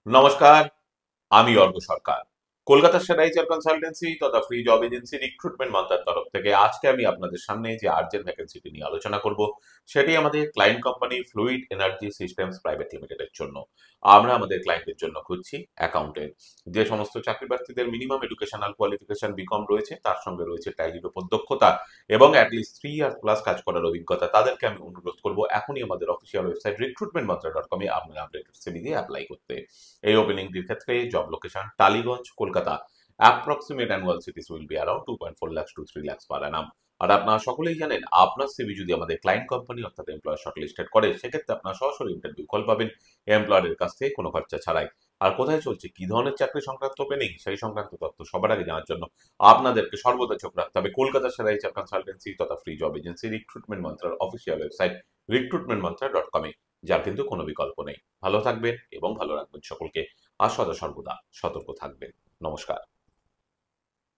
নমস্কার, আমি অর্ক সরকার। কলকাতার সেরা এইচআর কনসালটেন্সি তথা ফ্রি জব এজেন্সি রিক্রুটমেন্ট মান্ত্রার তরফ থেকে আজকে আমি আপনাদের সামনে যে আর্জেন্ট ভ্যাকেন্সিটি নিয়ে আলোচনা করব সেটি আমাদের client company fluid energy systems private লিমিটেডের জন্য। আমরা আমাদের ক্লায়েন্টের জন্য খুঁজছি অ্যাকাউন্টেন্ট। যে সমস্ত চাকরি প্রার্থীদের মিনিমাম এডুকেশনাল কোয়ালিফিকেশন বিকম রয়েছে, তার সঙ্গে রয়েছে ট্যালির উপর দক্ষতা এবং অ্যাটলিস্ট 3 ইয়ার প্লাস কাজ করার অভিজ্ঞতা, তাদেরকে আমি অনুরোধ করব এখনই আমাদের অফিসিয়াল ওয়েবসাইট রিক্রুটমেন্ট মাত্রা.com এ আপনার আপডেটেড সিভি দিয়ে অ্যাপ্লাই করতে। এই ওপেনিংটির ক্ষেত্রে job location Tollygunge, Kolkata. Approximate annual cities will be around 2.4 lakhs to 3 lakhs per annum। আর আপনারা সকলেই জানেন, আপনার সিভি যদি আমাদের ক্লায়েন্ট কোম্পানি অর্থাৎ এমপ্লয়ার শর্টলিস্টেড করে, সেক্ষেত্রে আপনারা সরাসরি ইন্টারভিউ কল পাবেন এমপ্লয়ারের কাছ থেকে কোনো খরচা ছাড়াই। আর কোথায় চলছে, কি ধরনের চাকরি সংক্রান্ত ওপেনিং, সেই সংক্রান্ত তথ্য সবার আগে জানার জন্য আপনাদেরকে সর্বদা চোখ রাখতে হবে কলকাতার সেরা এইচআর কনসালটেন্সি তথা ফ্রি জব এজেন্সি রিক্রুটমেন্ট মন্ত্রার অফিসিয়াল ওয়েবসাইট recruitmentmantra.com এ, যার কিন্তু কোনো বিকল্প নেই। ভালো থাকবেন এবং ভালো রাখবেন সকলকে। আর সদা সর্বদা সতর্ক থাকবেন। নমস্কার।